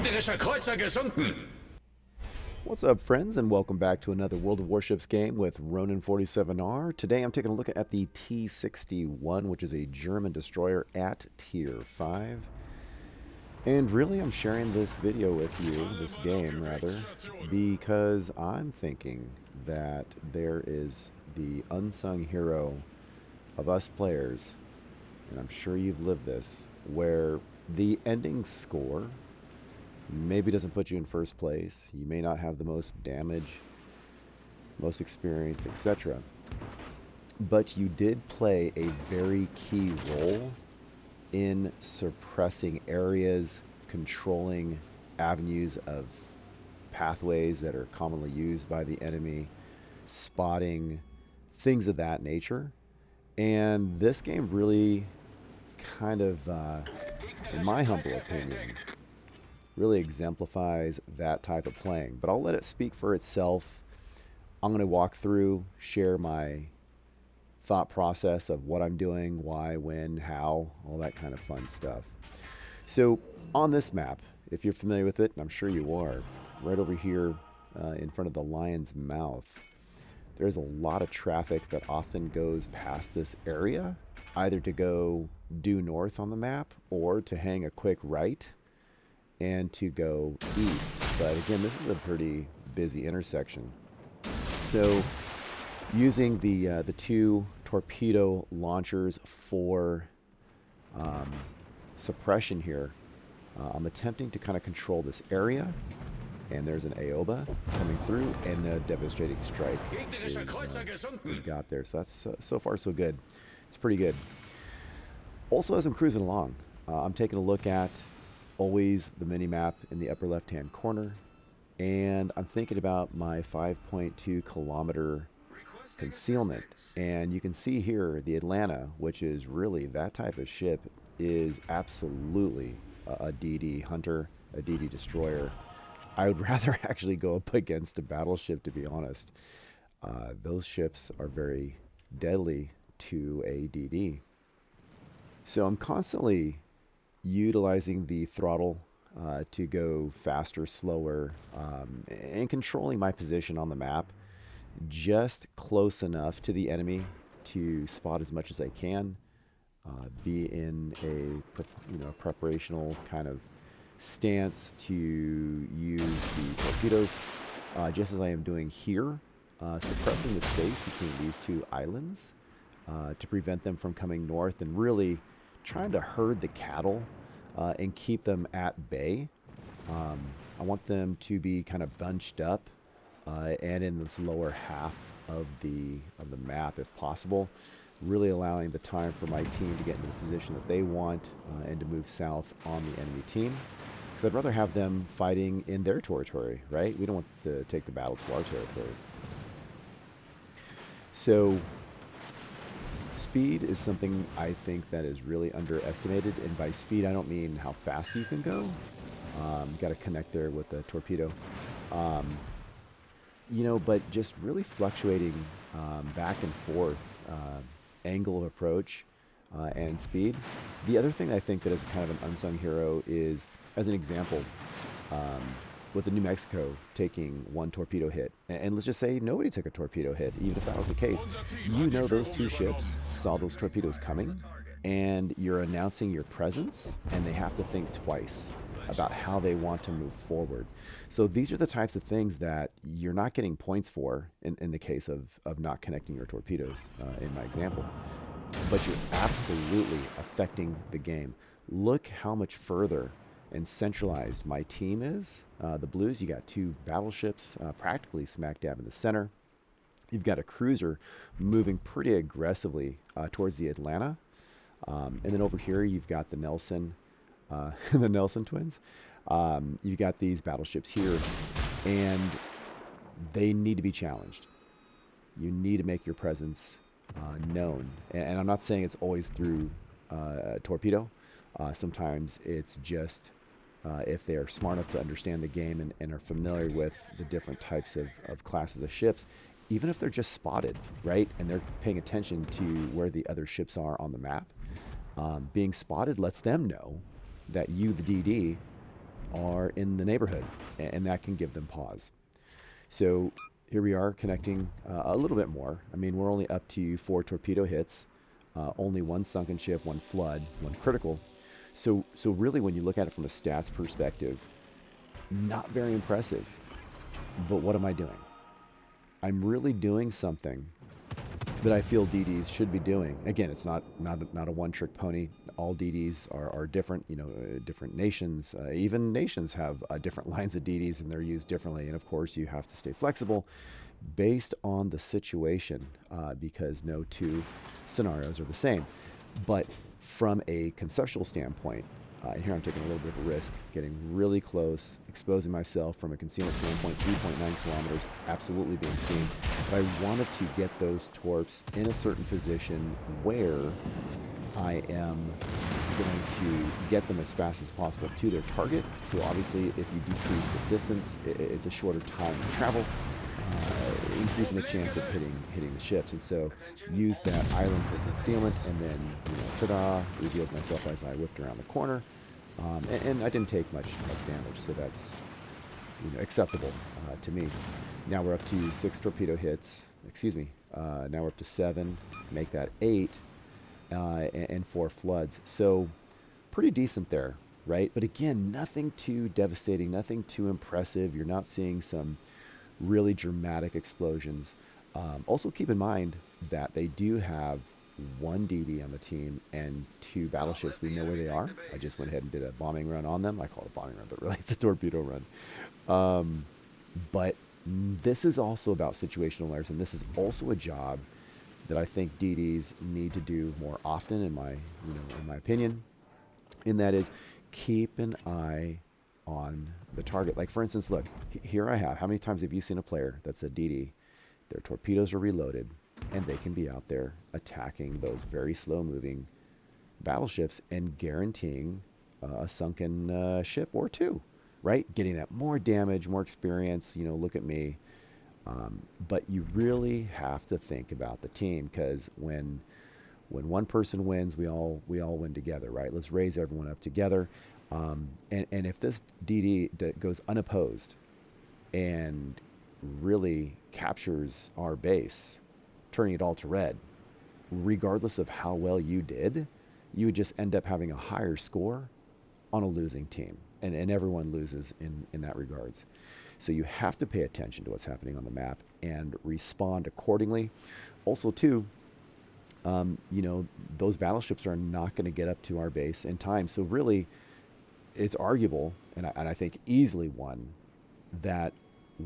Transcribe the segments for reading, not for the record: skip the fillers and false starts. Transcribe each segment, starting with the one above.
Gegnerischer Kreuzer gesunken. What's up, friends, and welcome back to another World of Warships game with Ronin47R. Today I'm taking a look at the T-61, which is a German destroyer at Tier 5. And really I'm sharing this video with you, this game rather, because I'm thinking that there is the unsung hero of us players, and I'm sure you've lived this, where the ending score maybe doesn't put you in first place. You may not have the most damage, most experience, etc. But you did play a very key role in suppressing areas, controlling avenues of pathways that are commonly used by the enemy, spotting things of that nature. And this game really kind of, in my humble opinion, really exemplifies that type of playing. But I'll let it speak for itself. I'm going to walk through, share my thought process of what I'm doing, why, when, how, all that kind of fun stuff. So on this map, if you're familiar with it, and I'm sure you are, right over here in front of the Lion's Mouth, there's a lot of traffic that often goes past this area, either to go due north on the map or to hang a quick right and to go east. But again, this is a pretty busy intersection. So using the two torpedo launchers for suppression here, I'm attempting to kind of control this area. And there's an AOBA coming through, and a devastating strike is got there. So that's so far so good. It's pretty good. Also, as I'm cruising along, I'm taking a look at always the mini-map in the upper left-hand corner, and I'm thinking about my 5.2 kilometer concealment. And you can see here the Atlanta, which is really that type of ship, is absolutely a DD hunter, a DD destroyer. I would rather actually go up against a battleship, to be honest. Those ships are very deadly to a DD. So I'm constantly utilizing the throttle to go faster, slower, and controlling my position on the map just close enough to the enemy to spot as much as I can, be in a preparational kind of stance to use the torpedoes, just as I am doing here, suppressing the space between these two islands to prevent them from coming north, and really trying to herd the cattle and keep them at bay. I want them to be kind of bunched up and in this lower half of the map if possible, really allowing the time for my team to get into the position that they want and to move south on the enemy team. Because I'd rather have them fighting in their territory, right? We don't want to take the battle to our territory. So speed is something I think that is really underestimated. And by speed, I don't mean how fast you can go. Got to connect there with the torpedo. But just really fluctuating back and forth, angle of approach and speed. The other thing I think that is kind of an unsung hero is, as an example, with the New Mexico taking one torpedo hit, and let's just say nobody took a torpedo hit, even if that was the case, those two ships saw those torpedoes coming, and you're announcing your presence, and they have to think twice about how they want to move forward. So these are the types of things that you're not getting points for in the case of not connecting your torpedoes, in my example. But you're absolutely affecting the game. Look how much further and centralized my team is. The Blues, you got two battleships practically smack dab in the center. You've got a cruiser moving pretty aggressively towards the Atlanta. And then over here, you've got the Nelson, the Nelson twins. You've got these battleships here, and they need to be challenged. You need to make your presence known. And I'm not saying it's always through a torpedo. Sometimes it's just if they are smart enough to understand the game and are familiar with the different types of classes of ships, even if they're just spotted, right? And they're paying attention to where the other ships are on the map. Being spotted lets them know that you, the DD, are in the neighborhood, and that can give them pause. So here we are connecting a little bit more. I mean, we're only up to 4 torpedo hits, only 1 sunken ship, 1 flood, 1 critical. So really, when you look at it from a stats perspective, not very impressive. But what am I doing? I'm really doing something that I feel DDs should be doing. Again, it's not a one-trick pony. All DDs are different. You know, different nations, even nations have different lines of DDs, and they're used differently. And of course, you have to stay flexible based on the situation, because no 2 scenarios are the same. But from a conceptual standpoint, and here I'm taking a little bit of a risk, getting really close, exposing myself from a concealment standpoint, 3.9 kilometers, absolutely being seen. But I wanted to get those torps in a certain position where I am going to get them as fast as possible to their target. So obviously, if you decrease the distance, it's a shorter time to travel, increasing the chance of hitting the ships. And so used that island for concealment, and then, ta-da, revealed myself as I whipped around the corner. And I didn't take much damage, so that's acceptable to me. Now we're up to 6 torpedo hits. Excuse me. Now we're up to 7. Make that 8, and 4 floods. So pretty decent there, right? But again, nothing too devastating, nothing too impressive. You're not seeing some really dramatic explosions. Also keep in mind that they do have 1 DD on the team and 2 battleships. We know where they are. I just went ahead and did a bombing run on them. I call it a bombing run, but really it's a torpedo run. But this is also about situational awareness, and this is also a job that I think DDs need to do more often, in my opinion. And that is keep an eye on the target. Like, for instance, look, here I have, how many times have you seen a player that's a DD, their torpedoes are reloaded, and they can be out there attacking those very slow moving battleships and guaranteeing a sunken ship or 2, right? Getting that more damage, more experience, look at me. But you really have to think about the team, because when one person wins, we all win together, right? Let's raise everyone up together. And if this DD goes unopposed and really captures our base, turning it all to red, regardless of how well you did, you would just end up having a higher score on a losing team. And everyone loses in that regards. So you have to pay attention to what's happening on the map and respond accordingly. Also, too, those battleships are not going to get up to our base in time. So really, it's arguable, and I think easily won, that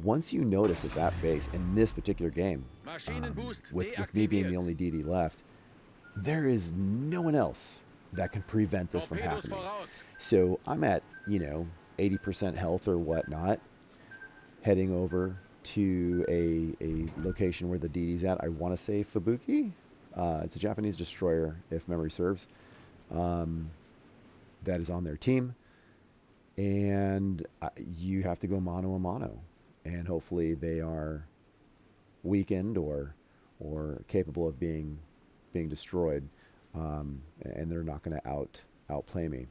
once you notice at that base in this particular game, with me being the only DD left, there is no one else that can prevent this from happening. So I'm at 80% health or whatnot, heading over to a location where the DD's at. I want to say Fubuki. It's a Japanese destroyer, if memory serves, that is on their team. And you have to go mano a mano, and hopefully they are weakened or capable of being destroyed, and they're not going to outplay me.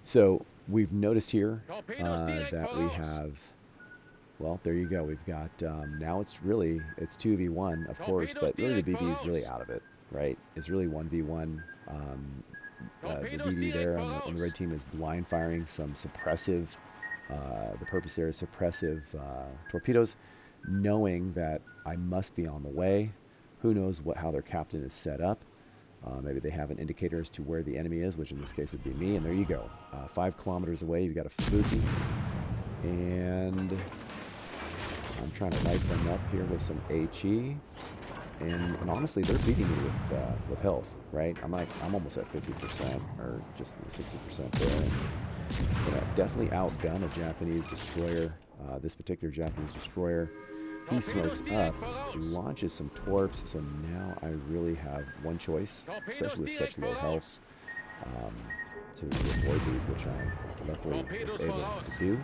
So we've noticed here that we have, well, there you go. We've got, now it's 2v1, of course, but really the BB is really out of it, right? It's really 1v1. The DD there on the red team is blind firing some suppressive, the purpose there is suppressive torpedoes, knowing that I must be on the way. Who knows how their captain is set up. Maybe they have an indicator as to where the enemy is, which in this case would be me. And there you go. 5 kilometers away, you've got a Fubuki. And I'm trying to light them up here with some HE. And honestly, they're beating me with health, right? I'm almost at 50%, or just 60% there. But I definitely outgun a Japanese destroyer. This particular Japanese destroyer, he smokes up, launches some torps. So now I really have one choice, especially with such low health, to avoid these, which I luckily was able to do.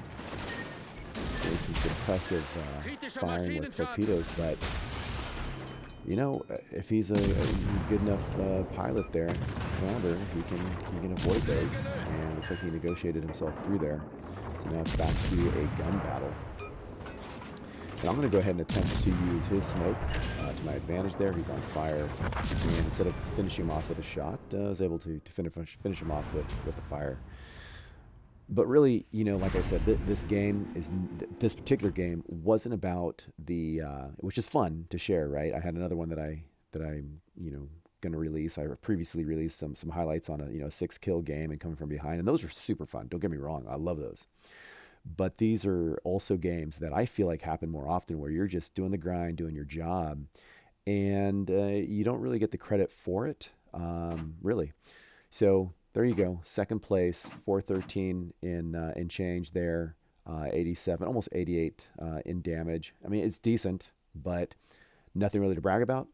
Doing some suppressive firing with torpedoes, but if he's a good enough pilot there, commander, he can avoid those. And it looks like he negotiated himself through there. So now it's back to a gun battle. And I'm going to go ahead and attempt to use his smoke to my advantage there. He's on fire. And instead of finishing him off with a shot, I was able to finish him off with the fire. But really, like I said, this particular game wasn't about which is fun to share, right? I had another one that I'm going to release. I previously released some highlights on a 6-kill game and coming from behind, and those are super fun. Don't get me wrong, I love those. But these are also games that I feel like happen more often, where you're just doing the grind, doing your job, and you don't really get the credit for it, really. So there you go, second place, 413 in change there, 87, almost 88 in damage. I mean, it's decent, but nothing really to brag about.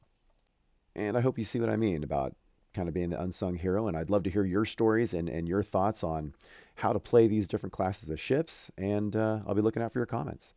And I hope you see what I mean about kind of being the unsung hero. And I'd love to hear your stories and your thoughts on how to play these different classes of ships. And I'll be looking out for your comments.